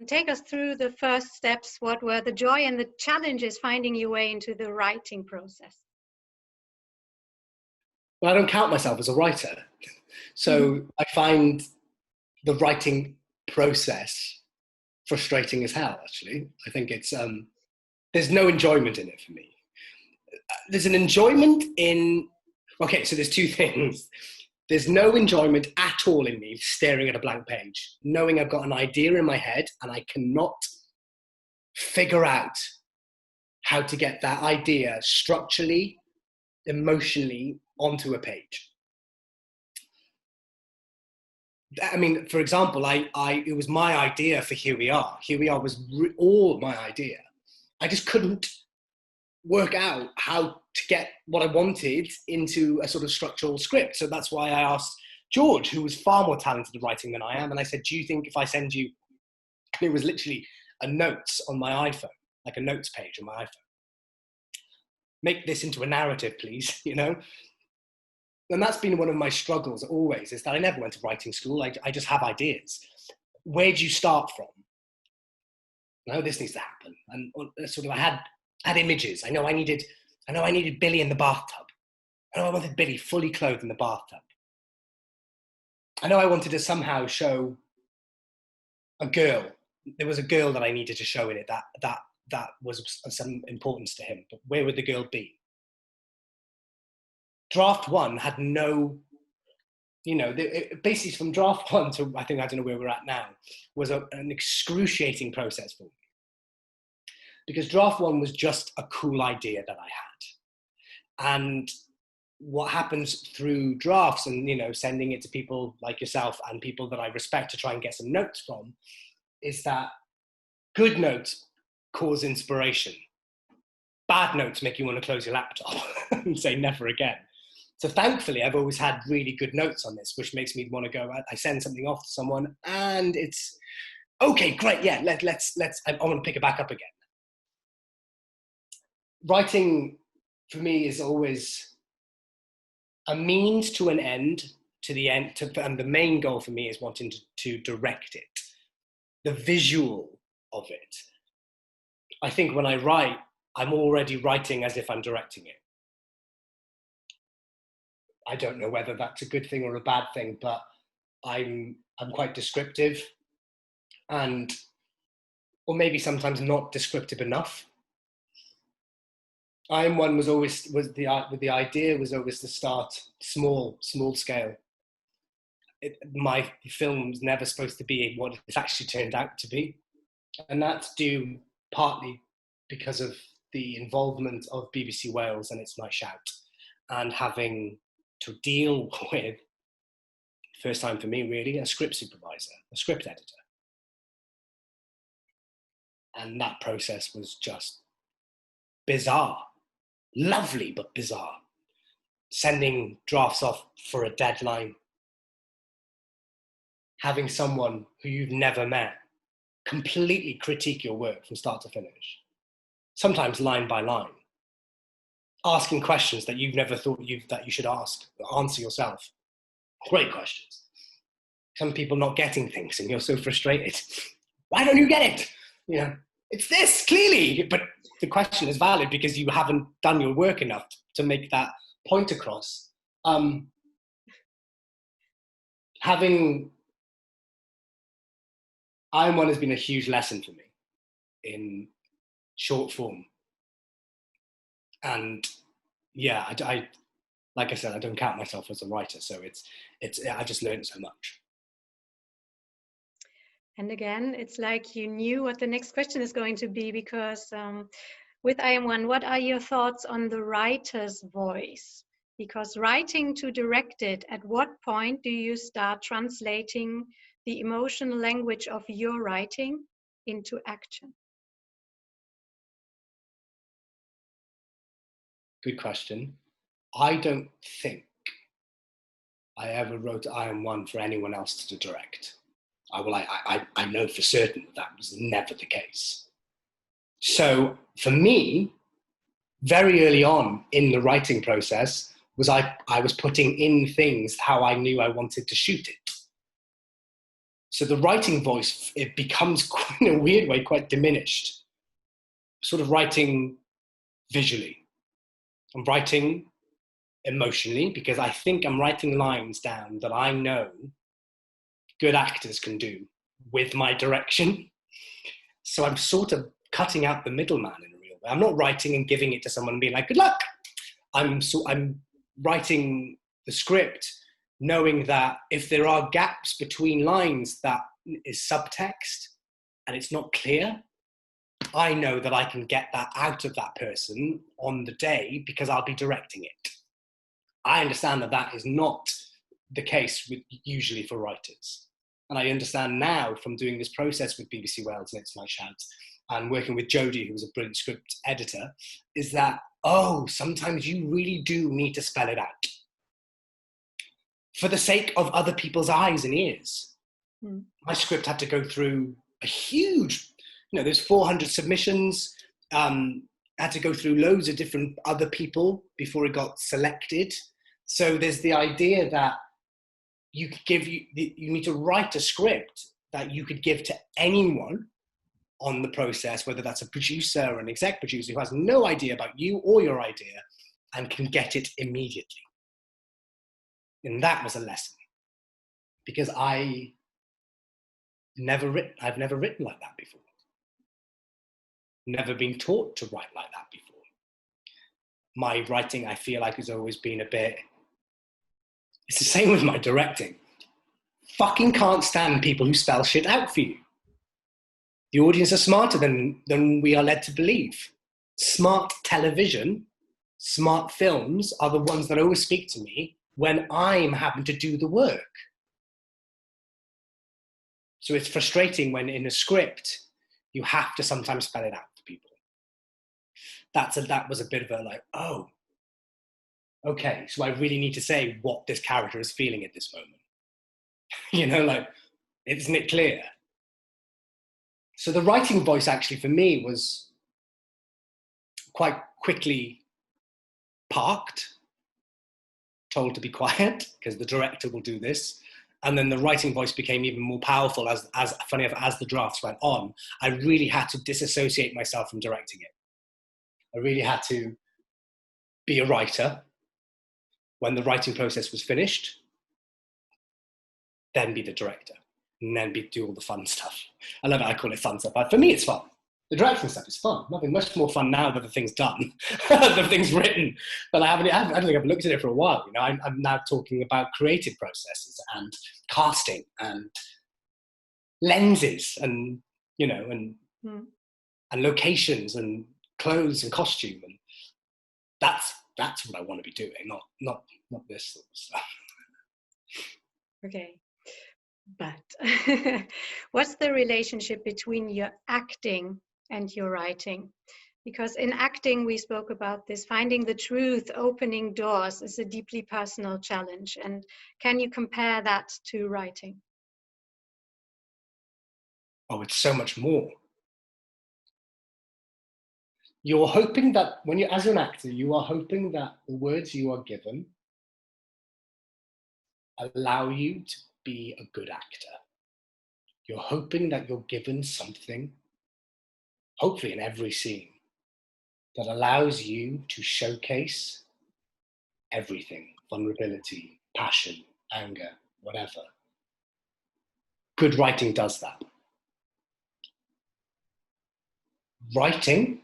Take us through the first steps. What were the joy and the challenges finding your way into the writing process? Well, I don't count myself as a writer. So I find the writing process frustrating as hell, actually. I think it's, there's no enjoyment in it for me. There's an enjoyment in, okay, so there's two things. There's no enjoyment at all in me staring at a blank page, knowing I've got an idea in my head and I cannot figure out how to get that idea structurally, emotionally onto a page. I mean, for example, it was my idea for Here We Are. Here We Are was all my idea. I just couldn't work out how to get what I wanted into a sort of structural script. So that's why I asked George, who was far more talented at writing than I am. And I said, do you think if I send you, it was literally a notes on my iPhone, like a notes page on my iPhone. Make this into a narrative, please, you know? And that's been one of my struggles always, is that I never went to writing school. I just have ideas. Where do you start from? No, this needs to happen. And sort of I had images. I know I needed Billy in the bathtub. I know I wanted Billy fully clothed in the bathtub. I know I wanted to somehow show a girl. There was a girl that I needed to show in it that was of some importance to him. But where would the girl be? Draft one had no, you know, basically from draft one to, I don't know where we're at now, was an excruciating process for me. Because draft one was just a cool idea that I had. And what happens through drafts and, you know, sending it to people like yourself and people that I respect to try and get some notes from, is that good notes cause inspiration. Bad notes make you want to close your laptop and say never again. So thankfully, I've always had really good notes on this, which makes me want to go, I send something off to someone and it's, okay, great, yeah, let's I want to pick it back up again. Writing for me is always a means to an end, to the end, and the main goal for me is wanting to direct it, the visual of it. I think when I write, I'm already writing as if I'm directing it. I don't know whether that's a good thing or a bad thing, but I'm quite descriptive, or maybe sometimes not descriptive enough. I Am One was the idea was always to start small scale. My film's never supposed to be what it's actually turned out to be, and that's due partly because of the involvement of BBC Wales and It's My Shout, and having to deal with, first time for me really, a script supervisor, a script editor. And that process was just bizarre. Lovely, but bizarre. Sending drafts off for a deadline. Having someone who you've never met completely critique your work from start to finish. Sometimes line by line. Asking questions that you've never thought that you should answer yourself. Great questions. Some people not getting things and you're so frustrated. Why don't you get it? You know, it's this, clearly. But the question is valid because you haven't done your work enough to make that point across. Having I Am One has been a huge lesson for me in short form. And yeah, I like I said, I don't count myself as a writer, so I just learned so much. And again, it's like you knew what the next question is going to be, because with I Am One, what are your thoughts on the writer's voice? Because writing to direct it, at what point do you start translating the emotional language of your writing into action? Good question. I don't think I ever wrote I Am One for anyone else to direct. I know for certain that was never the case. So for me, very early on in the writing process, I was putting in things how I knew I wanted to shoot it. So the writing voice, it becomes, in a weird way, quite diminished. Sort of writing visually. I'm writing emotionally, because I think I'm writing lines down that I know good actors can do with my direction. So I'm sort of cutting out the middleman in a real way. I'm not writing and giving it to someone and being like, good luck. I'm writing the script knowing that if there are gaps between lines that is subtext and it's not clear, I know that I can get that out of that person on the day because I'll be directing it. I understand that that is not the case usually for writers. And I understand now from doing this process with BBC Wales and It's My Shout and working with Jodie, who was a brilliant script editor, is that, sometimes you really do need to spell it out for the sake of other people's eyes and ears. My script had to go through a huge, there's 400 submissions, had to go through loads of different other people before it got selected. So there's the idea that you need to write a script that you could give to anyone on the process, whether that's a producer or an exec producer who has no idea about you or your idea and can get it immediately. And that was a lesson, because I've never written like that before. Never been taught to write like that before. My writing, I feel like, has always been a bit, it's the same with my directing. Fucking can't stand people who spell shit out for you. The audience are smarter than we are led to believe. Smart television, smart films are the ones that always speak to me when I'm having to do the work. So it's frustrating when in a script, you have to sometimes spell it out for people. That was a bit of a like, okay, so I really need to say what this character is feeling at this moment. Isn't it clear? So the writing voice actually for me was quite quickly parked, told to be quiet because the director will do this. And then the writing voice became even more powerful as funny enough, as the drafts went on. I really had to disassociate myself from directing it. I really had to be a writer when the writing process was finished, then be the director, and then do all the fun stuff. I love it, I call it fun stuff, but for me it's fun. The directing stuff is fun. Nothing much more fun now that the thing's done, the thing's written. But I don't think I've looked at it for a while. I'm now talking about creative processes and casting and lenses and and locations and clothes and costume, and that's what I want to be doing, not this sort of stuff. Okay, but what's the relationship between your acting and your writing? Because in acting, we spoke about this, finding the truth, opening doors is a deeply personal challenge. And can you compare that to writing? Oh, it's so much more. You're hoping that as an actor, you are hoping that the words you are given allow you to be a good actor. You're hoping that you're given something, hopefully in every scene, that allows you to showcase everything: vulnerability, passion, anger, whatever. Good writing does that. Writing,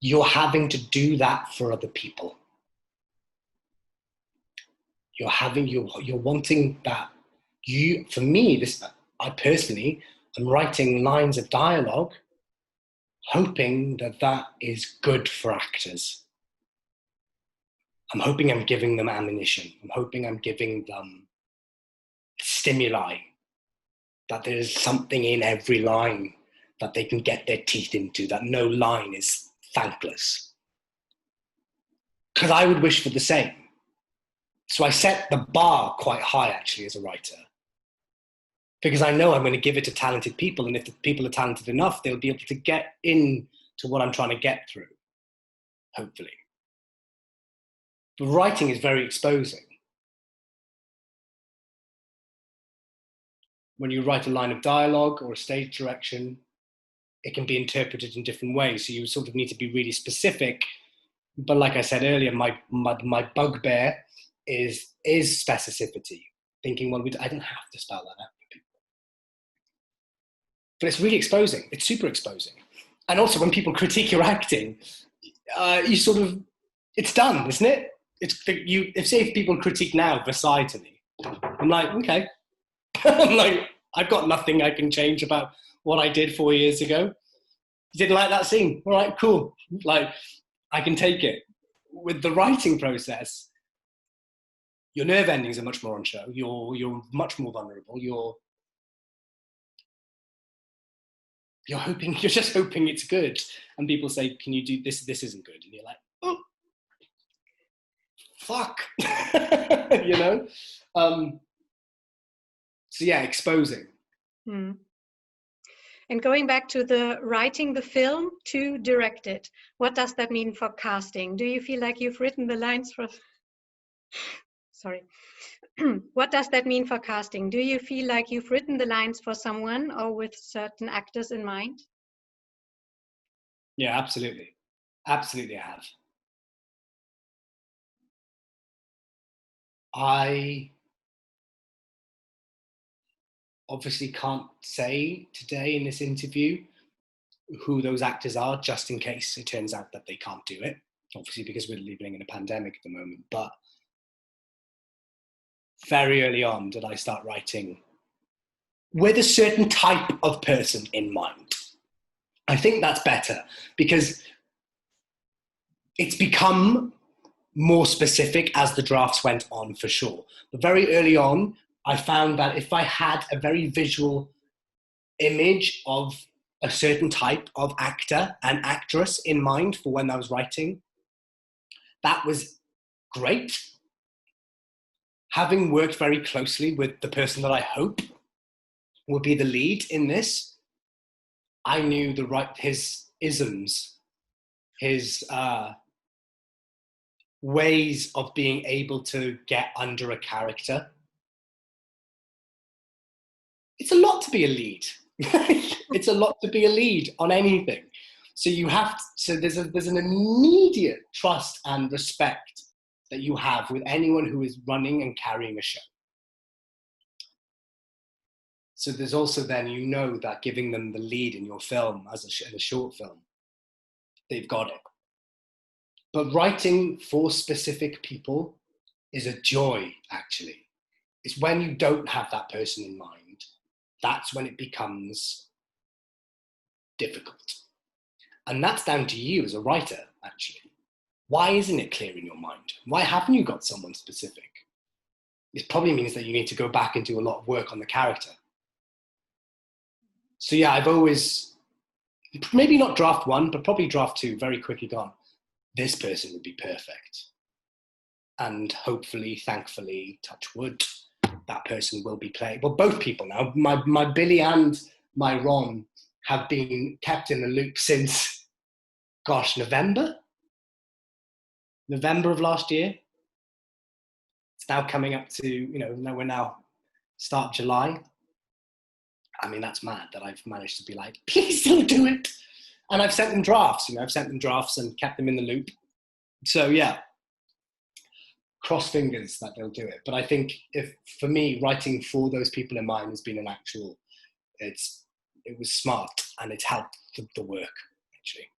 you're having to do that for other people. You're wanting that. For me, I personally am writing lines of dialogue, hoping that is good for actors. I'm hoping I'm giving them ammunition. I'm hoping I'm giving them stimuli, that there's something in every line that they can get their teeth into, that no line is thankless. Because I would wish for the same. So I set the bar quite high, actually, as a writer. Because I know I'm going to give it to talented people, and if the people are talented enough, they'll be able to get into what I'm trying to get through, hopefully. But writing is very exposing. when you write a line of dialogue or a stage direction, it can be interpreted in different ways. So you sort of need to be really specific. But like I said earlier, my bugbear is specificity. Thinking, well, I don't have to spell that out for people. But it's really exposing. It's super exposing. And also when people critique your acting, you sort of, it's done, isn't it? If people critique now Versailles to me, I'm like, okay. I'm like, I've got nothing I can change about what I did 4 years ago. You didn't like that scene? All right, cool. Like, I can take it. With the writing process, your nerve endings are much more on show. You're much more vulnerable. You're just hoping it's good. And people say, can you do this? This isn't good. And you're like, oh, fuck. You know? So yeah, exposing. Hmm. And going back to the writing the film to direct it, what does that mean for casting? Do you feel like you've written the lines for... Sorry. What does that mean for casting? Do you feel like you've written the lines for someone or with certain actors in mind? Yeah, absolutely. Absolutely, I have. I obviously can't say today in this interview who those actors are, just in case it turns out that they can't do it. Obviously, because we're living in a pandemic at the moment. But very early on did I start writing with a certain type of person in mind. I think that's better because it's become more specific as the drafts went on, for sure. But very early on, I found that if I had a very visual image of a certain type of actor and actress in mind for when I was writing, that was great. Having worked very closely with the person that I hope would be the lead in this, I knew his isms, his ways of being able to get under a character. It's a lot to be a lead. It's a lot to be a lead on anything. So there's an immediate trust and respect that you have with anyone who is running and carrying a show. So there's also then, you know, that giving them the lead in your film in a short film, they've got it. But writing for specific people is a joy, actually. It's when you don't have that person in mind, that's when it becomes difficult. And that's down to you as a writer, actually. Why isn't it clear in your mind? Why haven't you got someone specific? It probably means that you need to go back and do a lot of work on the character. So yeah, I've always, maybe not draft one, but probably draft two, very quickly gone, this person would be perfect. And hopefully, thankfully, touch wood, that person will be playing. Well, both people now, my Billy and my Ron have been kept in the loop since, gosh, November of last year. It's now coming up to, you know, we're now start July. I mean, that's mad that I've managed to be like, please don't do it. And I've sent them drafts, I've sent them drafts and kept them in the loop. So yeah, cross fingers that they'll do it. But I think for me, writing for those people in mind has been it was smart and it's helped the work, actually.